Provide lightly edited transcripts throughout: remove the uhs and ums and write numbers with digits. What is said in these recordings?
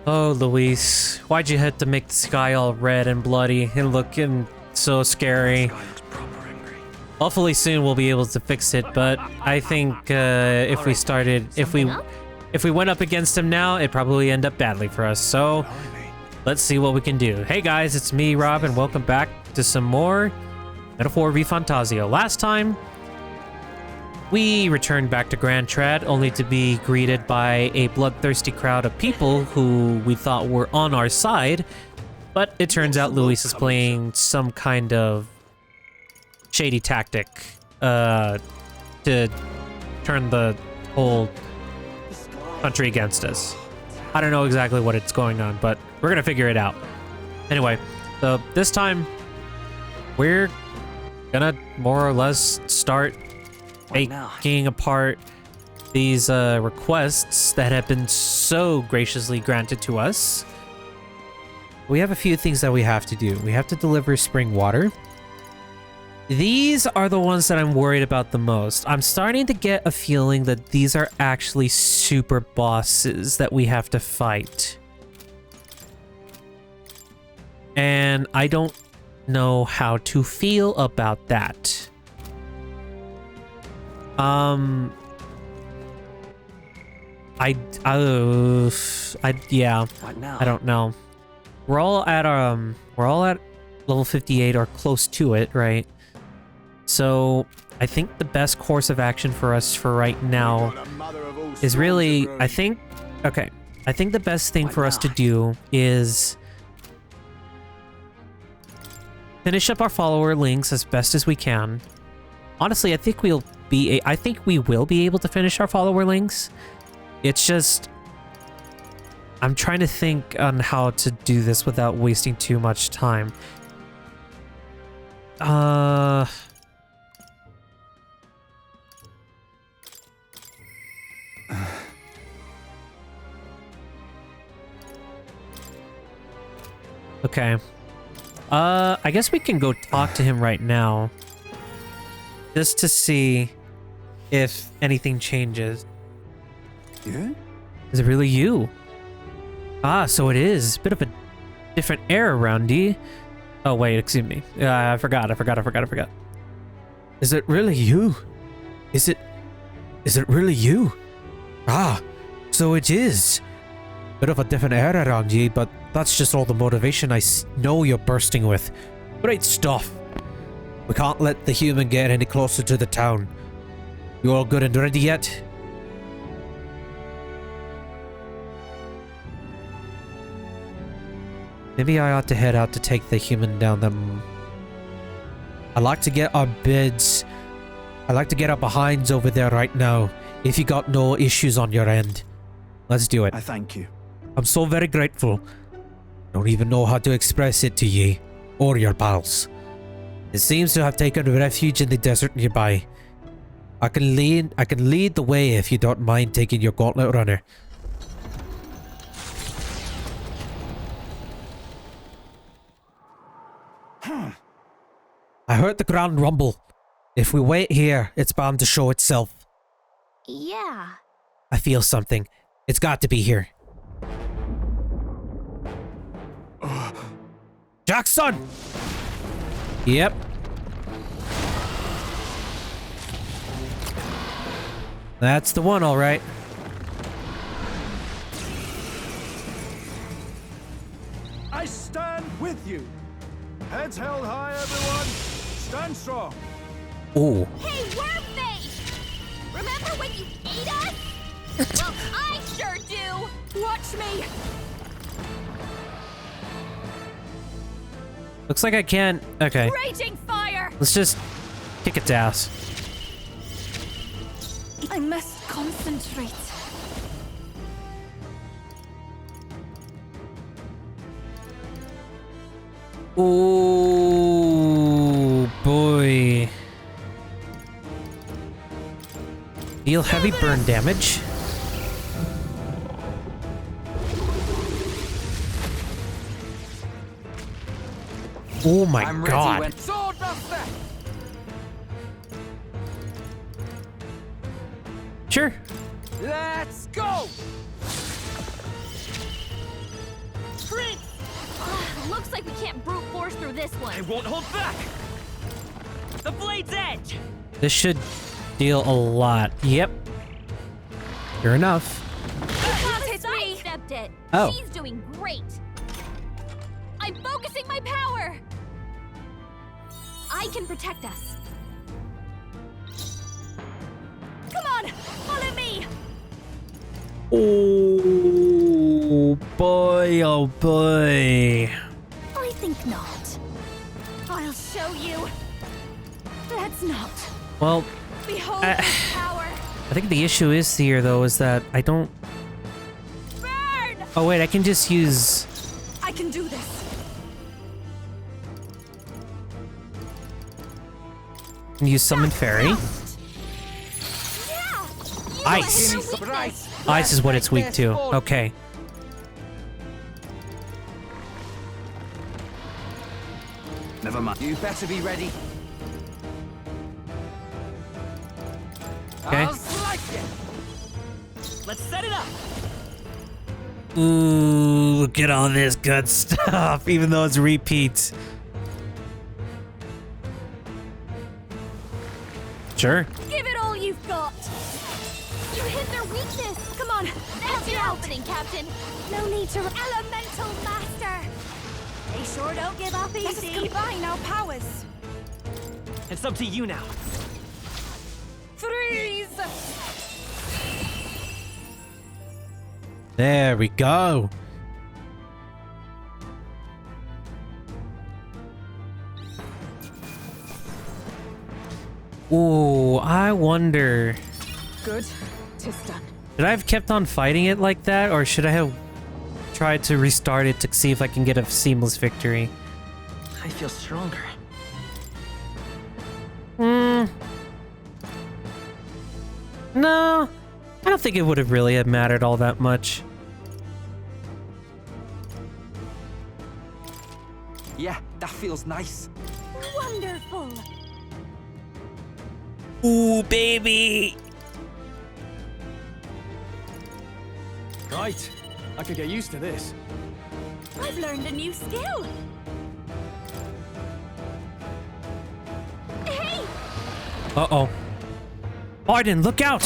Oh, Luis, why'd you have to make the sky all red and bloody and looking so scary? Hopefully soon we'll be able to fix it, but I think if we went up against him now, it'd probably end up badly for us. So let's see what we can do. Hey guys, it's me, Rob, and welcome back to some more Metaphor ReFantazio. Last time, we returned back to Grand Trad, only to be greeted by a bloodthirsty crowd of people who we thought were on our side, but it turns out Luis is playing some kind of shady tactic to turn the whole country against us. I don't know exactly what it's going on, but we're gonna figure it out. Anyway, so this time, we're gonna more or less start taking apart these requests that have been so graciously granted to us. We have a few things that we have to do. We have to deliver spring water. These are the ones that I'm worried about the most. I'm starting to get a feeling that these are actually super bosses that we have to fight. And I don't know how to feel about that. Yeah, I don't know. We're all at level 58 or close to it, right? So I think the best course of action for us for right now is really, I think the best thing for us to do is finish up our follower links as best as we can. Honestly, I think we will be able to finish our follower links. It's just, I'm trying to think on how to do this without wasting too much time. Okay. I guess we can go talk to him right now. Just to see if anything changes. Yeah? Is it really you? Ah, so it is. Bit of a different air around you. Oh, wait, excuse me. I forgot. Is it really you? Is it really you? Ah, so it is. Bit of a different air around you, but that's just all the motivation I know you're bursting with. Great stuff. We can't let the human get any closer to the town. You all good and ready yet? Maybe I ought to head out to take the human down the... I'd like to get our behinds over there right now, if you got no issues on your end. Let's do it. I thank you. I'm so very grateful. Don't even know how to express it to ye, or your pals. It seems to have taken refuge in the desert nearby. I can lead the way if you don't mind taking your gauntlet runner. I heard the ground rumble. If we wait here, it's bound to show itself. Yeah. I feel something. It's got to be here. Jackson! Yep. That's the one, all right. I stand with you. Heads held high, everyone. Stand strong. Ooh. Hey, Wormface! Remember when you ate us? Well, I sure do! Watch me! Looks like I can't... Okay. Raging fire! Let's just kick its ass. I must concentrate. Ooh, boy. Deal heavy burn damage. Oh my god. Sure. Let's go. through this one. I won't hold back. The blade's edge. This should deal a lot. Yep. Sure enough. Sidestepped it. Oh. She's doing great. I'm focusing my power. I can protect us. Come on, follow me. Oh boy, oh boy. I think not. I'll show you. Let's not. Well, Behold my power. I think the issue is here though is that I don't... Burn! Oh wait, I can just use... I can do this. Summon Fairy. Yeah. Ice. Weakness. Ice is what it's weak to. Okay. Never mind. You better be ready. Okay. I'll slice you. Let's set it up. Ooh, look at all this good stuff, even though it's repeats. Sure. Give it all you've got. You hit their weakness. Come on. That's your opening, Captain. No need to. Elemental Master. They sure don't give up easy. Let's combine our powers. It's up to you now. Freeze. There we go. Ooh, I wonder... Good. 'Tis done. Should I have kept on fighting it like that, or should I have tried to restart it to see if I can get a seamless victory? I feel stronger. No, I don't think it would have really have mattered all that much. Yeah, that feels nice. Wonderful. Ooh, baby! Right. I could get used to this. I've learned a new skill. Hey, Uh-oh. Arden, look out!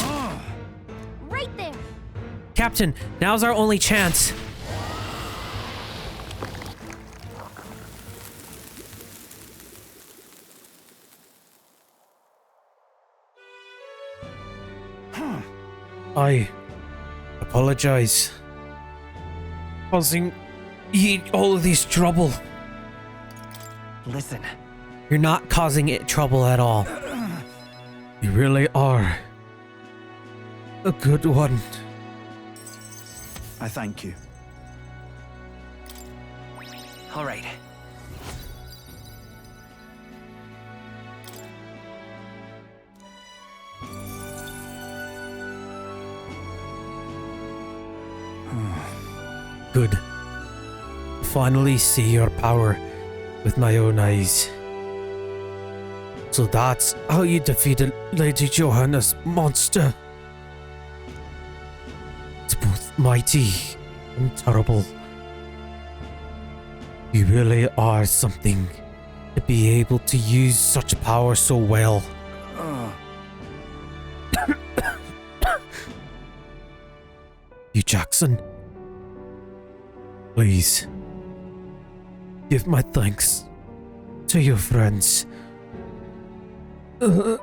right there. Captain, now's our only chance. I apologize. Causing you all of this trouble. Listen. You're not causing it trouble at all. You really are a good one. I thank you. All right. Good. Finally see your power with my own eyes. So that's how you defeated Lady Johanna's monster. It's both mighty and terrible. You really are something to be able to use such power so well. You, Jackson. Please, give my thanks to your friends. And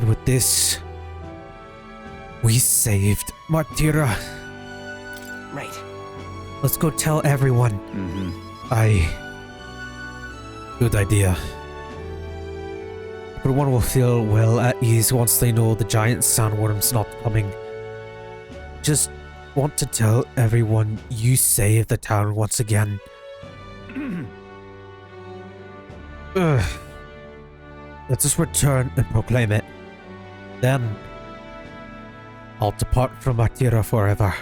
with this, we saved Martira. Right. Let's go tell everyone. Good idea. Everyone will feel well at ease once they know the giant sandworm's not coming. Just want to tell everyone you saved the town once again. Let us return and proclaim it. Then, I'll depart from Akira forever.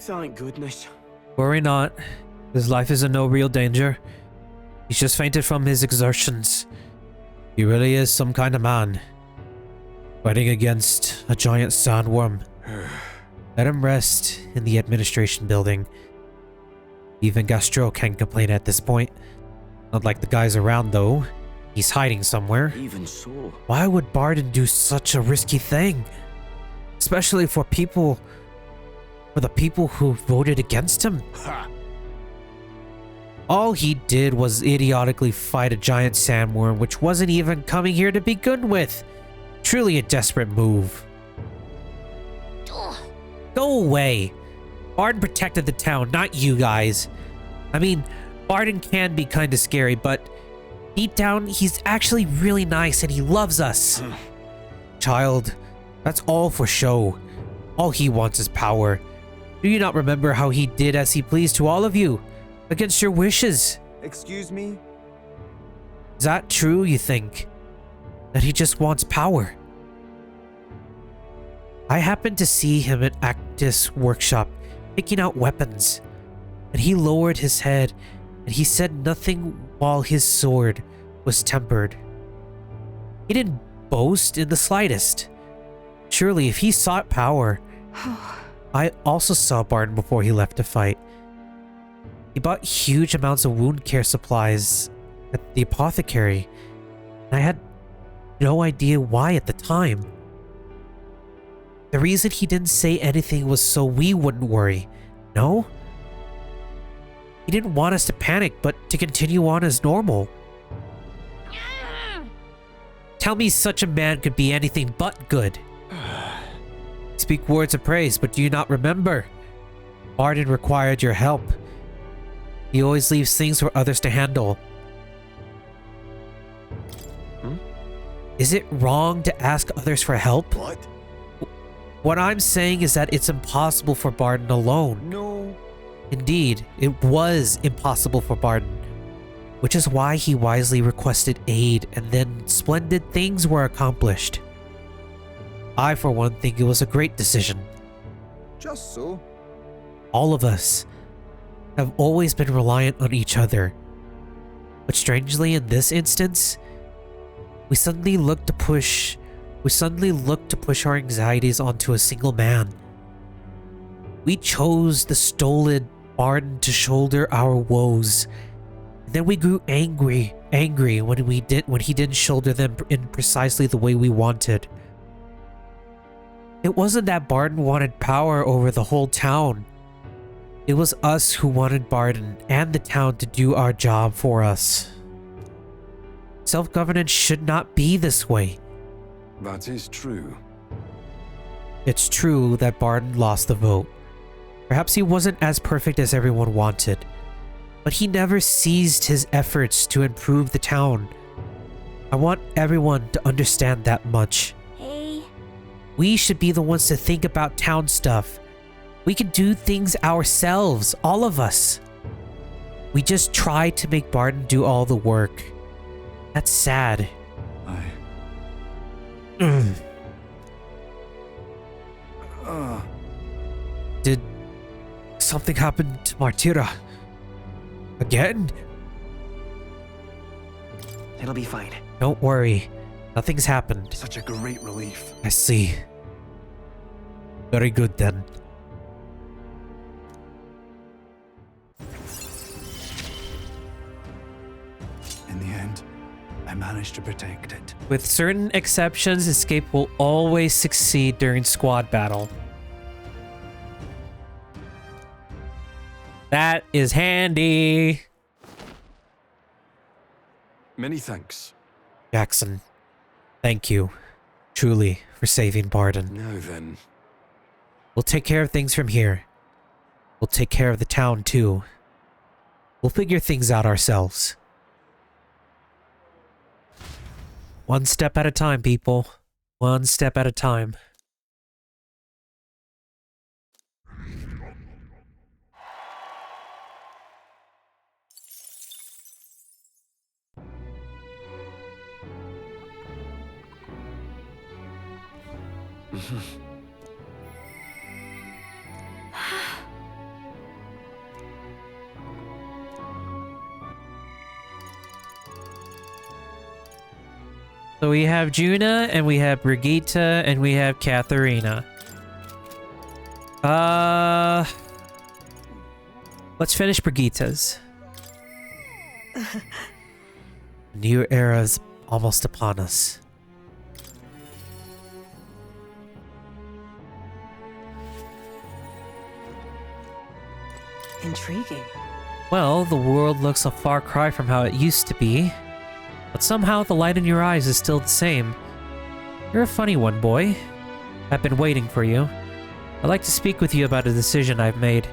Thank goodness. Worry not. His life is in no real danger. He's just fainted from his exertions. He really is some kind of man. Fighting against a giant sandworm. Let him rest in the administration building. Even Gastro can't complain at this point. Not like the guys around though. He's hiding somewhere. Even so. Why would Barden do such a risky thing? Especially for the people who voted against him? Ha! All he did was idiotically fight a giant sandworm which wasn't even coming here to begin with. Truly a desperate move. Go away. Barden protected the town, not you guys. I mean, Barden can be kinda scary, but deep down, he's actually really nice and he loves us. Child, that's all for show. All he wants is power. Do you not remember how he did as he pleased to all of you? Against your wishes? Excuse me? Is that true, you think? That he just wants power? I happened to see him at Actus' workshop, picking out weapons, and he lowered his head, and he said nothing while his sword was tempered. He didn't boast in the slightest. Surely, if he sought power, I also saw Barton before he left to fight. He bought huge amounts of wound care supplies at the apothecary, and I had no idea why at the time. The reason he didn't say anything was so we wouldn't worry, no? He didn't want us to panic, but to continue on as normal. Tell me such a man could be anything but good. Speak words of praise, but do you not remember? Barden required your help. He always leaves things for others to handle. Is it wrong to ask others for help? What? What I'm saying is that it's impossible for Barden alone. No. Indeed, it was impossible for Barden, which is why he wisely requested aid and then splendid things were accomplished. I, for one, think it was a great decision. Just so. All of us have always been reliant on each other. But strangely, in this instance, we suddenly look to push our anxieties onto a single man. We chose the stolid Barden to shoulder our woes. And then we grew angry when he didn't shoulder them in precisely the way we wanted. It wasn't that Barden wanted power over the whole town. It was us who wanted Barden and the town to do our job for us. Self-governance should not be this way. That is true. It's true that Barden lost the vote. Perhaps he wasn't as perfect as everyone wanted, but he never ceased his efforts to improve the town. I want everyone to understand that much. Hey. We should be the ones to think about town stuff. We can do things ourselves, all of us. We just try to make Barden do all the work. That's sad. Did something happen to Martira? Again? It'll be fine. Don't worry. Nothing's happened. Such a great relief. I see. Very good then. In the end, I managed to protect it. With certain exceptions, escape will always succeed during squad battle. That is handy. Many thanks. Jackson, thank you, truly, for saving Barden. Now then. We'll take care of things from here. We'll take care of the town too. We'll figure things out ourselves. One step at a time, people. One step at a time. So we have Juna, and we have Brigitte, and we have Katharina. Let's finish Brigitte's. New era's almost upon us. Intriguing. Well, the world looks a far cry from how it used to be. But somehow the light in your eyes is still the same. You're a funny one, boy. I've been waiting for you. I'd like to speak with you about a decision I've made.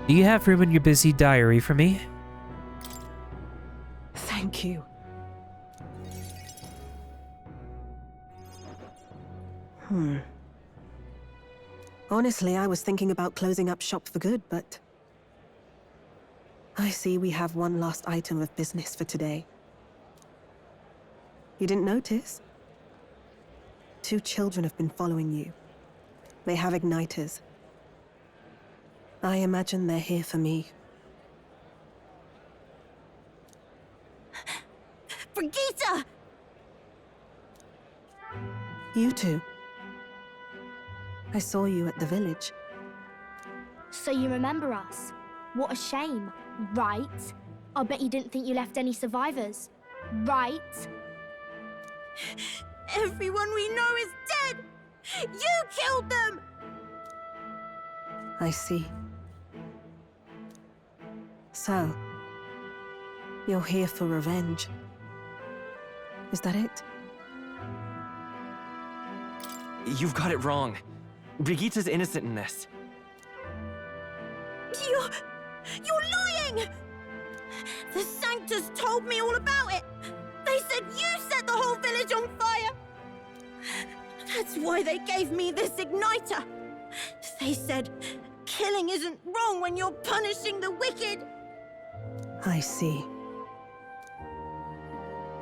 Do you have room in your busy diary for me? Thank you. Honestly, I was thinking about closing up shop for good, but I see we have one last item of business for today. You didn't notice? 2 children have been following you. They have igniters. I imagine they're here for me. Brigitte! You two. I saw you at the village. So you remember us? What a shame, right? I bet you didn't think you left any survivors, right? Everyone we know is dead! You killed them! I see. So, you're here for revenge. Is that it? You've got it wrong. Brigitte's innocent in this. You're lying! The Sanctus told me all about it! They said you set the whole village on fire! That's why they gave me this igniter! They said, killing isn't wrong when you're punishing the wicked! I see.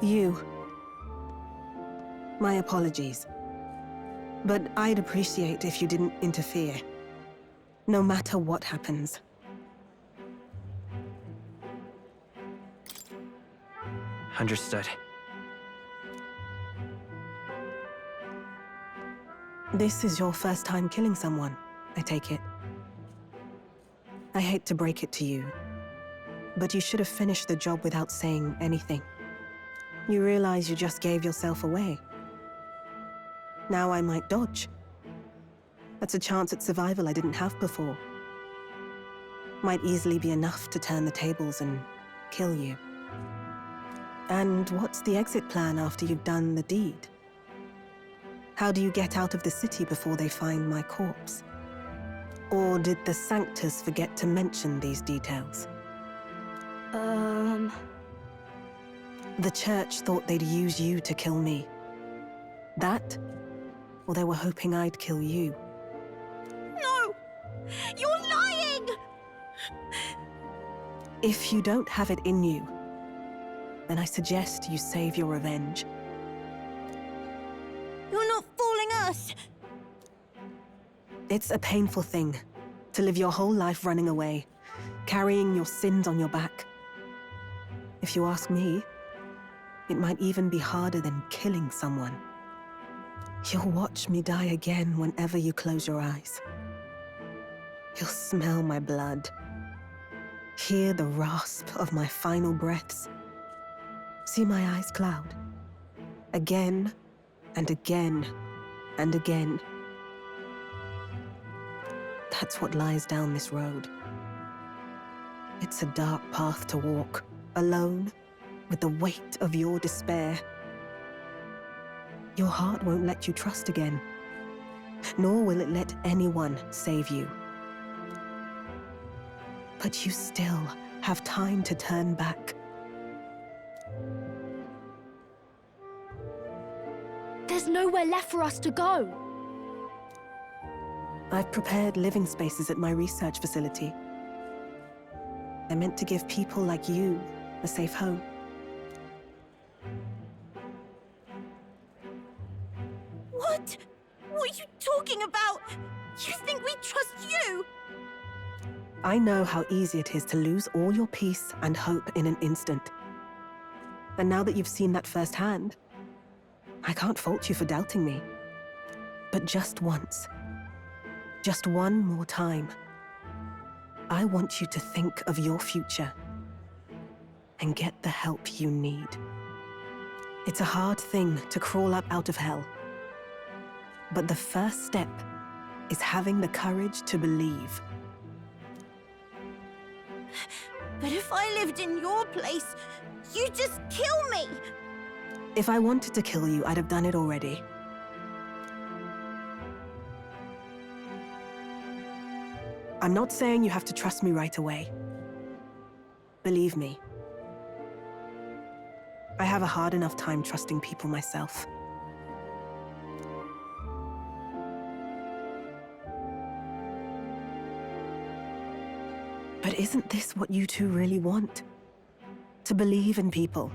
You. My apologies. But I'd appreciate if you didn't interfere. No matter what happens. Understood. This is your first time killing someone, I take it. I hate to break it to you, but you should have finished the job without saying anything. You realize you just gave yourself away. Now I might dodge. That's a chance at survival I didn't have before. Might easily be enough to turn the tables and kill you. And what's the exit plan after you've done the deed? How do you get out of the city before they find my corpse? Or did the Sanctus forget to mention these details? The church thought they'd use you to kill me. That? Or they were hoping I'd kill you? No! You're lying! If you don't have it in you, then I suggest you save your revenge. You're not fooling us! It's a painful thing to live your whole life running away, carrying your sins on your back. If you ask me, it might even be harder than killing someone. You'll watch me die again whenever you close your eyes. You'll smell my blood, hear the rasp of my final breaths, see my eyes cloud, again and again and again. That's what lies down this road. It's a dark path to walk, alone, with the weight of your despair. Your heart won't let you trust again, nor will it let anyone save you. But you still have time to turn back. There's nowhere left for us to go. I've prepared living spaces at my research facility. They're meant to give people like you a safe home. What? What are you talking about? You think we trust you? I know how easy it is to lose all your peace and hope in an instant. And now that you've seen that firsthand, I can't fault you for doubting me. But just once, just one more time, I want you to think of your future and get the help you need. It's a hard thing to crawl up out of hell, but the first step is having the courage to believe. But if I lived in your place, you'd just kill me! If I wanted to kill you, I'd have done it already. I'm not saying you have to trust me right away. Believe me, I have a hard enough time trusting people myself. But isn't this what you two really want? To believe in people,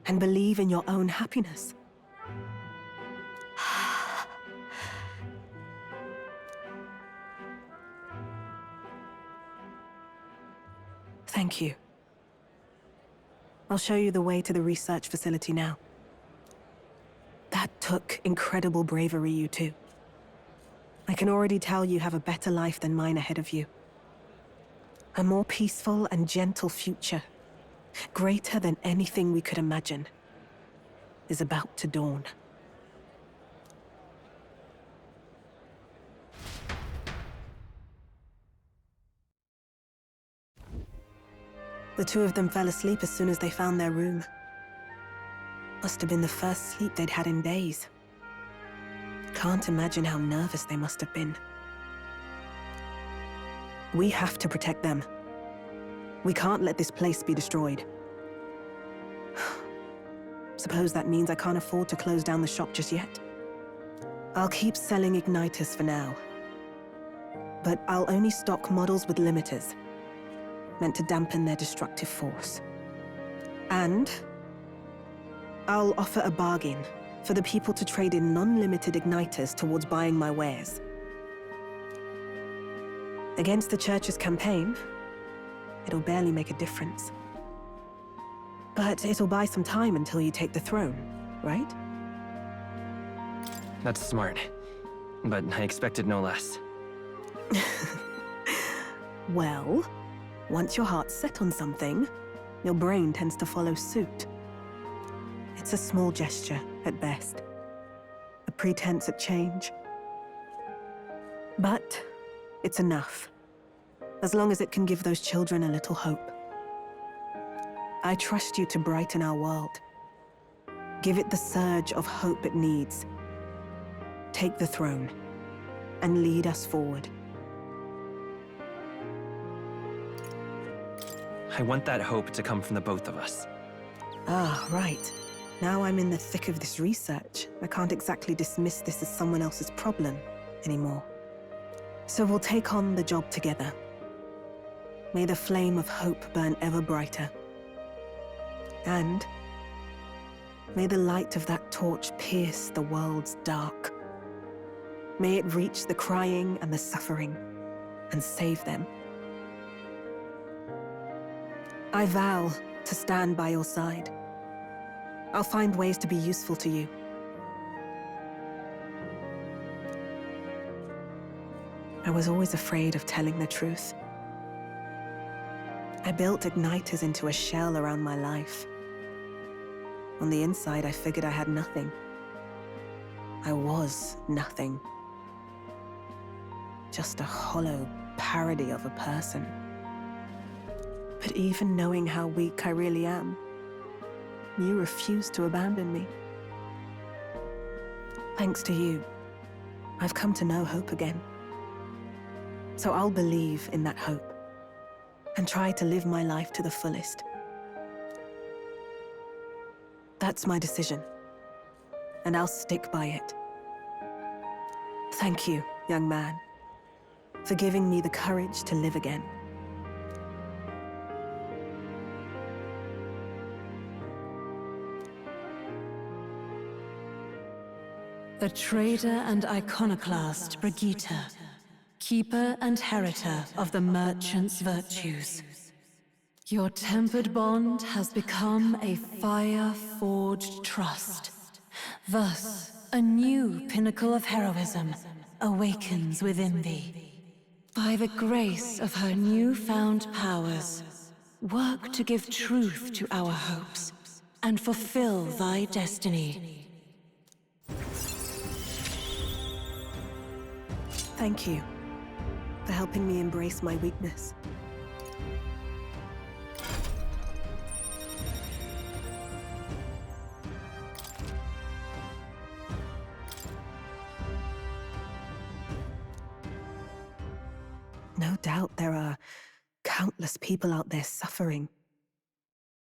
and believe in your own happiness. Thank you. I'll show you the way to the research facility now. That took incredible bravery, you two. I can already tell you have a better life than mine ahead of you. A more peaceful and gentle future, greater than anything we could imagine, is about to dawn. The two of them fell asleep as soon as they found their room. Must have been the first sleep they'd had in days. Can't imagine how nervous they must have been. We have to protect them. We can't let this place be destroyed. Suppose that means I can't afford to close down the shop just yet. I'll keep selling igniters for now. But I'll only stock models with limiters, meant to dampen their destructive force. And I'll offer a bargain for the people to trade in non-limited igniters towards buying my wares. Against the church's campaign, it'll barely make a difference. But it'll buy some time until you take the throne, right? That's smart. But I expected no less. Well, once your heart's set on something, your brain tends to follow suit. It's a small gesture, at best. A pretense at change. But it's enough. As long as it can give those children a little hope. I trust you to brighten our world. Give it the surge of hope it needs. Take the throne, and lead us forward. I want that hope to come from the both of us. Ah, right. Now I'm in the thick of this research. I can't exactly dismiss this as someone else's problem anymore. So we'll take on the job together. May the flame of hope burn ever brighter. And may the light of that torch pierce the world's dark. May it reach the crying and the suffering and save them. I vow to stand by your side. I'll find ways to be useful to you. I was always afraid of telling the truth. I built igniters into a shell around my life. On the inside, I figured I had nothing. I was nothing. Just a hollow parody of a person. But even knowing how weak I really am, you refuse to abandon me. Thanks to you, I've come to know hope again. So I'll believe in that hope and try to live my life to the fullest. That's my decision, and I'll stick by it. Thank you, young man, for giving me the courage to live again. The trader and iconoclast Brigitte, keeper and heritor of the merchant's virtues. Your tempered bond has become a fire-forged trust Thus, a new pinnacle of heroism awakens within thee. By the grace of her newfound powers, work to give truth to our hopes and fulfill thy destiny. Thank you for helping me embrace my weakness. No doubt there are countless people out there suffering,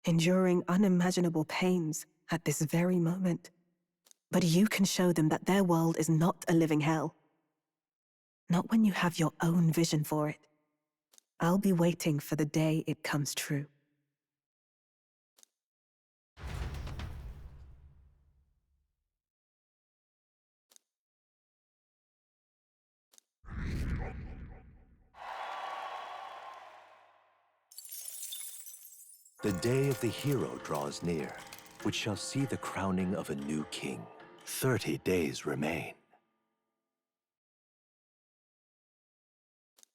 enduring unimaginable pains at this very moment. But you can show them that their world is not a living hell. Not when you have your own vision for it. I'll be waiting for the day it comes true. The day of the hero draws near, which shall see the crowning of a new king. 30 days remain.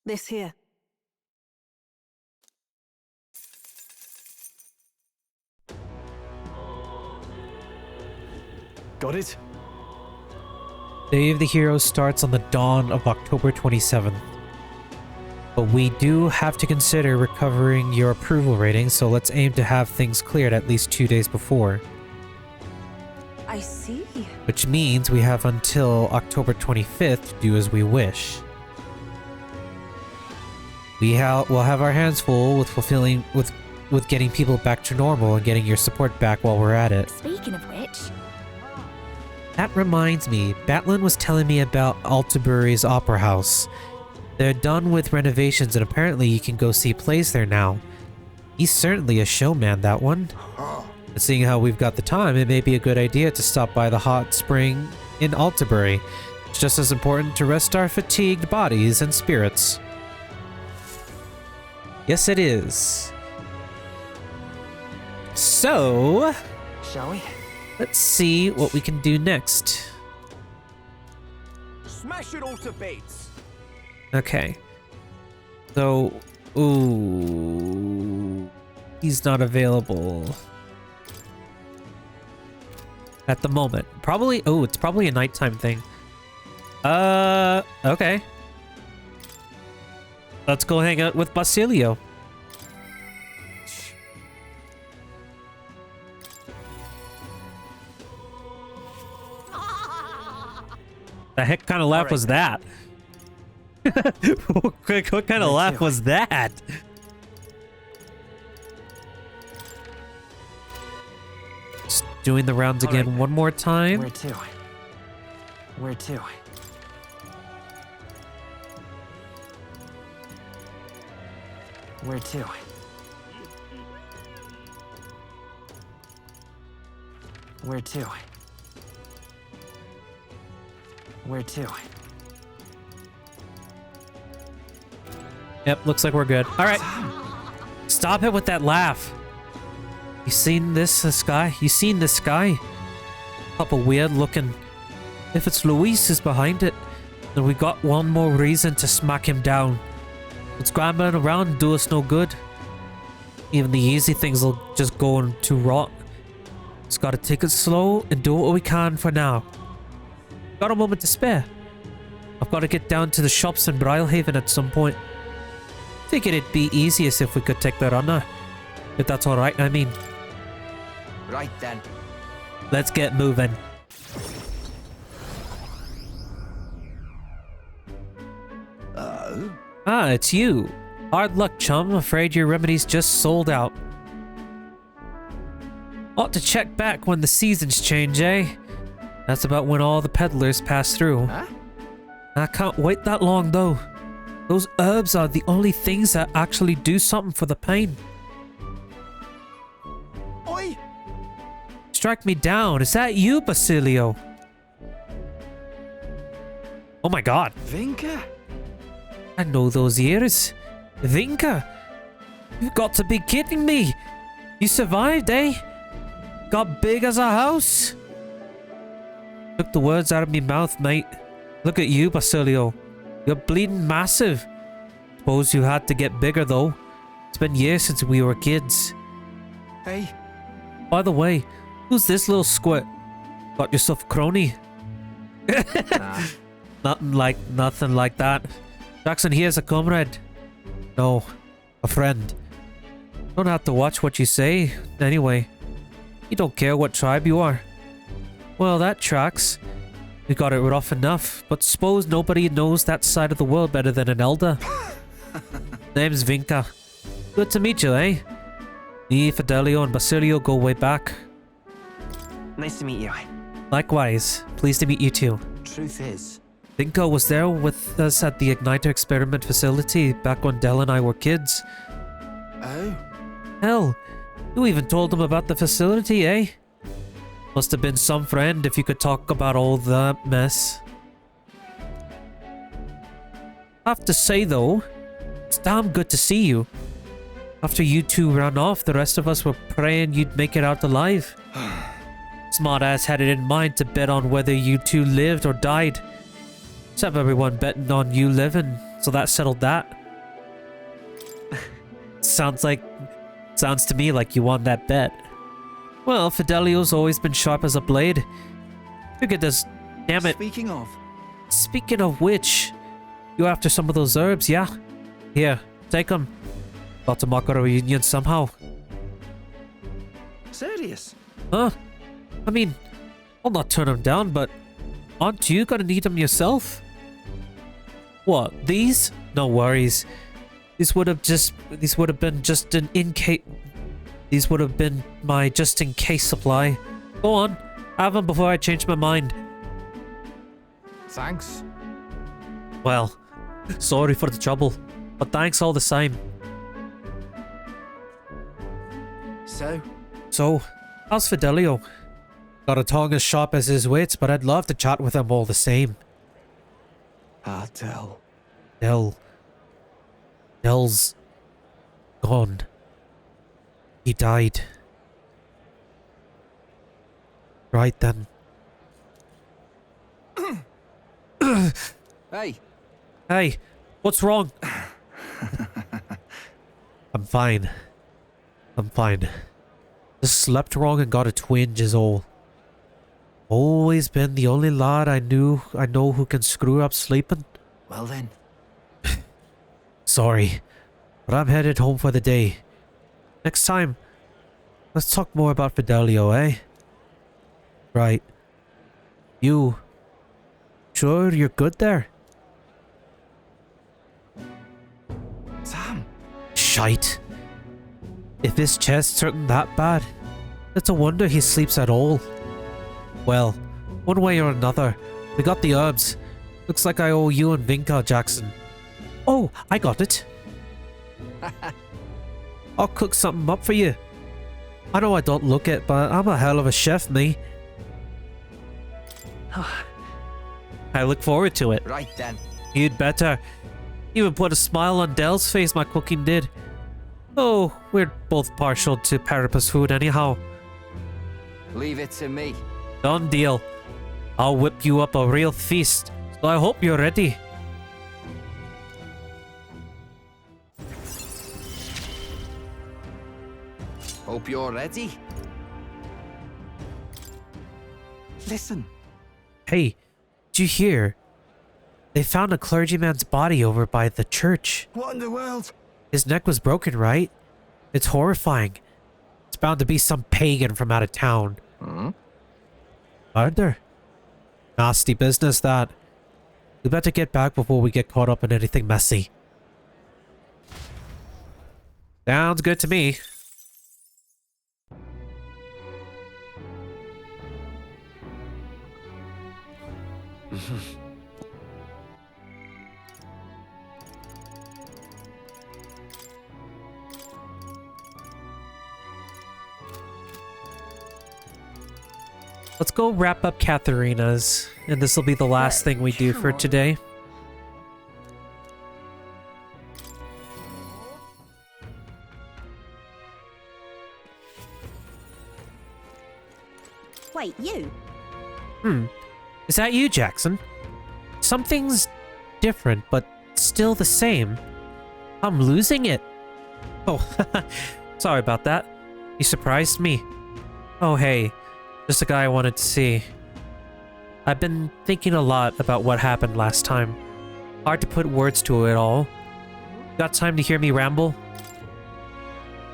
This here. Got it? Day of the Heroes starts on the dawn of October 27th. But we do have to consider recovering your approval rating, so let's aim to have things cleared at least 2 days before. I see. Which means we have until October 25th to do as we wish. We'll have our hands full with fulfilling with getting people back to normal and getting your support back while we're at it. Speaking of which, That reminds me, Batlin was telling me about Altabury's Opera House. They're done with renovations and apparently you can go see plays there now. He's certainly a showman, that one. And seeing how we've got the time, it may be a good idea to stop by the hot spring in Altabury. It's just as important to rest our fatigued bodies and spirits. Yes, it is. So, Shall we? let's see what we can do next. Smash it all to bits. Okay. So, ooh, he's not available at the moment. Probably, oh, it's probably a nighttime thing. Okay. Let's go hang out with Basilio. The heck kind of laugh was that? What kind of laugh was that? Just doing the rounds again one more time. Where to? Where to? Where to? Where to? Where to? Yep, looks like we're good. All right. Stop it with that laugh. You seen this sky? You seen this sky? Couple weird looking. If it's Luis is behind it, then we got one more reason to smack him down. But scrambling around do us no good. Even the easy things will just go to rot. Just gotta take it slow and do what we can for now. Got a moment to spare. I've got to get down to the shops in Brylehaven at some point. Figured it'd be easiest if we could take the runner. If that's alright, I mean. Right then. Let's get moving. Ah, it's you. Hard luck, chum. Afraid your remedy's just sold out. Ought to check back when the seasons change, eh? That's about when all the peddlers pass through. Huh? I can't wait that long, though. Those herbs are the only things that actually do something for the pain. Oi! Strike me down. Is that you, Basilio? Oh my god. Vinka? I know those ears. Vinka! You've got to be kidding me! You survived, eh? Got big as a house? Took the words out of me mouth, mate. Look at you, Basilio. You're bleeding massive. Suppose you had to get bigger, though. It's been years since we were kids. Hey. By the way, who's this little squirt? Got yourself a crony? Nothing like that. Jackson here's a comrade. No, a friend. Don't have to watch what you say. Anyway, you don't care what tribe you are. Well, that tracks. We got it rough enough, but suppose nobody knows that side of the world better than an elder. Name's Vinca. Good to meet you, eh? Me, Fidelio, and Basilio go way back. Nice to meet you. Likewise. Pleased to meet you too. Truth is, Vinca was there with us at the Igniter experiment facility back when Del and I were kids. oh, Hell, you even told him about the facility, eh? Must have been some friend if you could talk about all that mess. I have to say though, it's damn good to see you. After you two ran off, the rest of us were praying you'd make it out alive. Smartass had it in mind to bet on whether you two lived or died. Let's have everyone betting on you living, so that settled that. Sounds to me like you won that bet. Well, Fidelio's always been sharp as a blade. Figured this... Damn it. Speaking of which, you after some of those herbs, yeah? Here, take them. About to mark our reunion somehow. serious? Huh? I mean, I'll not turn them down, but aren't you gonna need them yourself? What, these? No worries. These would have been just an These would have been my just-in-case supply. Go on, have them before I change my mind. Thanks. Well, sorry for the trouble, but thanks all the same. So, how's Fidelio? Got a tongue as sharp as his wits, but I'd love to chat with him all the same. Del's gone. He died. Right then. Hey, what's wrong? I'm fine. Just slept wrong and got a twinge is all. Always been the only lad I know who can screw up sleeping. Well then. Sorry, but I'm headed home for the day. Next time, let's talk more about Fidelio, eh? Right. You... sure you're good there? Sam! Shite. If his chest's hurting that bad, it's a wonder he sleeps at all. Well, one way or another, we got the herbs. Looks like I owe you and Vinca, Jackson. Oh, I got it. I'll cook something up for you. I know I don't look it, but I'm a hell of a chef, me. I look forward to it. Right then. You'd better. Even put a smile on Del's face, my cooking did. Oh, we're both partial to Parapus food anyhow. Leave it to me. Done deal. I'll whip you up a real feast, so I hope you're ready. Hope you're ready. Listen. Hey, did you hear? They found a clergyman's body over by the church. What in the world? His neck was broken, right? It's horrifying. It's bound to be some pagan from out of town. Murder? Nasty business, that. We better get back before we get caught up in anything messy. Sounds good to me. Let's go wrap up Katharina's, and this will be the last thing we do for today. Wait, you? Is that you, Jackson? Something's different, but still the same. I'm losing it. Oh, sorry about that. You surprised me. Oh, hey. Just the guy I wanted to see. I've been thinking a lot about what happened last time. Hard to put words to it all. Got time to hear me ramble?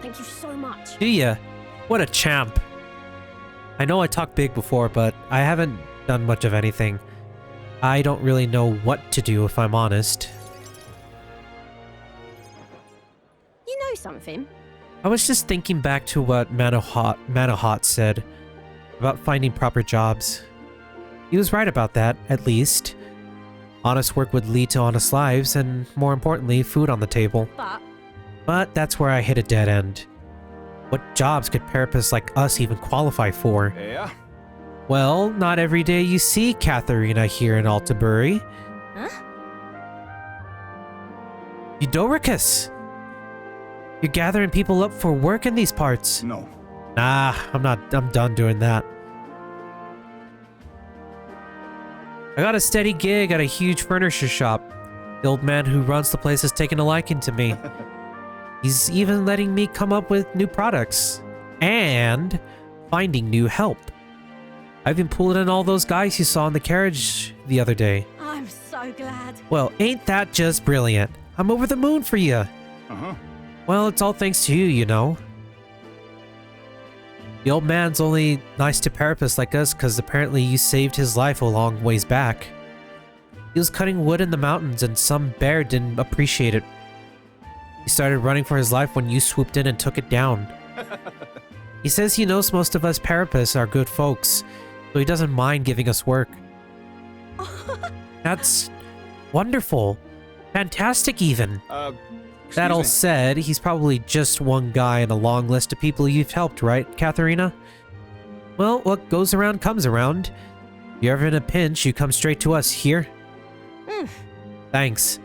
Thank you so much. Do ya? What a champ. I know I talked big before, but I haven't done much of anything. I don't really know what to do if I'm honest. You know something? I was just thinking back to what Manahat said about finding proper jobs. He was right about that, at least. Honest work would lead to honest lives, and more importantly, food on the table. But that's where I hit a dead end. What jobs could Carapace like us even qualify for? Yeah? Well, not every day you see Katharina here in Altabury. Huh? Eudoricus! You're gathering people up for work in these parts. No. Nah, I'm done doing that. I got a steady gig at a huge furniture shop. The old man who runs the place has taken a liking to me. He's even letting me come up with new products. And finding new help. I've been pulling in all those guys you saw in the carriage the other day. I'm so glad. Well, ain't that just brilliant? I'm over the moon for you. Uh-huh. Well, it's all thanks to you, you know. The old man's only nice to Carapace like us because apparently you saved his life a long ways back. He was cutting wood in the mountains and some bear didn't appreciate it. He started running for his life when you swooped in and took it down. He says he knows most of us Carapace are good folks, so he doesn't mind giving us work. That's wonderful. Fantastic even. That all said, he's probably just one guy in a long list of people you've helped, right, Katharina? Well, what goes around comes around. If you're ever in a pinch, you come straight to us, here? Thanks.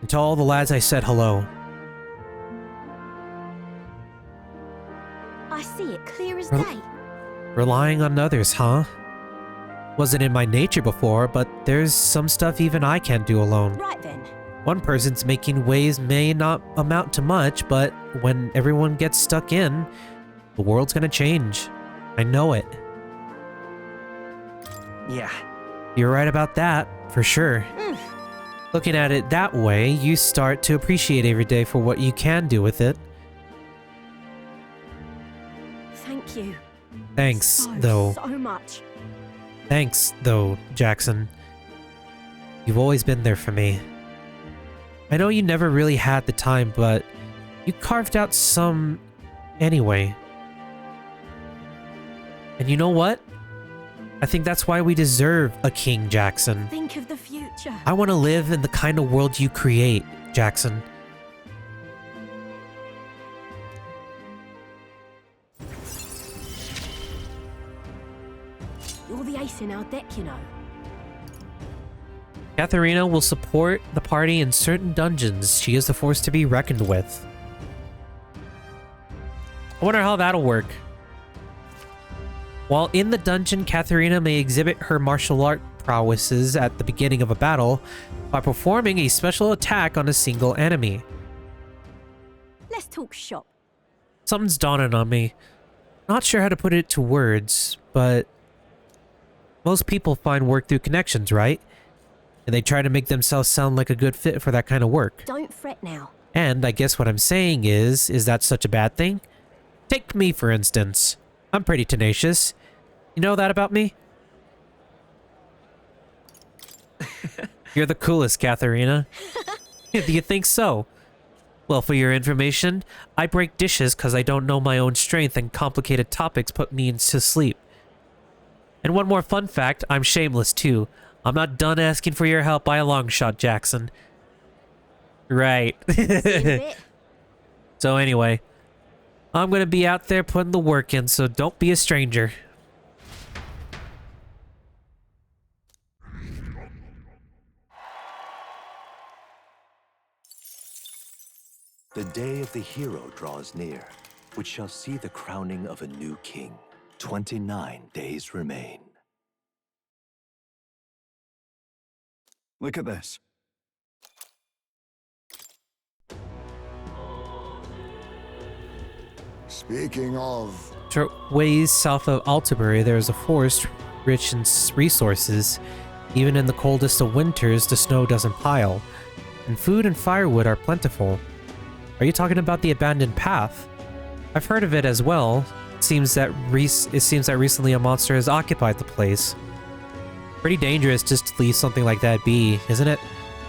And to all the lads I said hello. I see it clear as day. Relying on others, huh? Wasn't in my nature before, but there's some stuff even I can't do alone. Right then. One person's making waves may not amount to much, but when everyone gets stuck in, the world's gonna change. I know it. Yeah. You're right about that, for sure. Looking at it that way, you start to appreciate every day for what you can do with it. Thank you. Thanks, though. So much. Thanks, though, Jackson. You've always been there for me. I know you never really had the time, but you carved out some anyway. And you know what? I think that's why we deserve a king, Jackson. Think of the future. I want to live in the kind of world you create, Jackson. You're the ace in our deck, you know. Katharina will support the party in certain dungeons. She is the force to be reckoned with. I wonder how that'll work. While in the dungeon, Katharina may exhibit her martial art prowesses at the beginning of a battle by performing a special attack on a single enemy. Let's talk shop. Something's dawning on me. Not sure how to put it to words, but most people find work through connections, right? And they try to make themselves sound like a good fit for that kind of work. Don't fret now. And I guess what I'm saying is that such a bad thing? Take me, for instance. I'm pretty tenacious. You know that about me? You're the coolest, Katharina. Do you think so? Well, for your information, I break dishes because I don't know my own strength and complicated topics put me to sleep. And one more fun fact, I'm shameless too. I'm not done asking for your help by a long shot, Jackson. Right. So anyway, I'm gonna be out there putting the work in, so don't be a stranger. The day of the hero draws near, which shall see the crowning of a new king. 29 days remain. Look at this. Speaking of, Ways south of Altabury, there is a forest rich in resources. Even in the coldest of winters, the snow doesn't pile, and food and firewood are plentiful. Are you talking about the abandoned path? I've heard of it as well. It seems that recently a monster has occupied the place. Pretty dangerous just to leave something like that be, isn't it?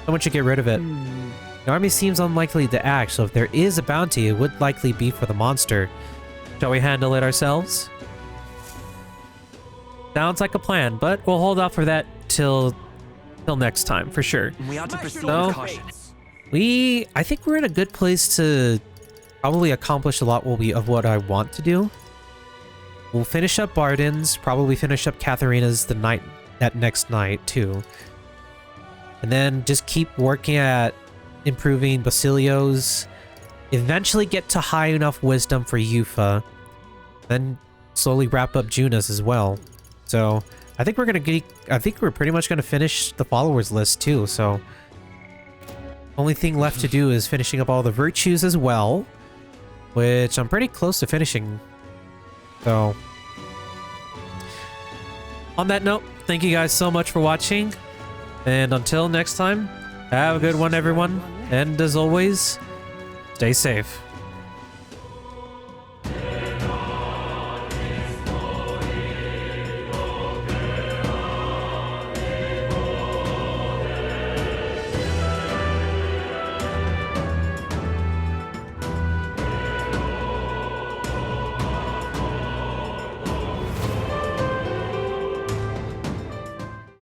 Someone should get rid of it. The army seems unlikely to act, so if there is a bounty, it would likely be for the monster. Shall we handle it ourselves? Sounds like a plan, but we'll hold off for that till next time, for sure. We ought to proceed So- with caution. I think we're in a good place to probably accomplish a lot of what I want to do. We'll finish up Barden's, probably finish up Katharina's that next night too. And then just keep working at improving Basilio's. Eventually get to high enough wisdom for Yufa. Then slowly wrap up Juna's as well. So I think we're pretty much gonna finish the followers list too, so only thing left to do is finishing up all the virtues as well, which I'm pretty close to finishing. So on that note, thank you guys so much for watching, and until next time, have a good one everyone, and as always, stay safe.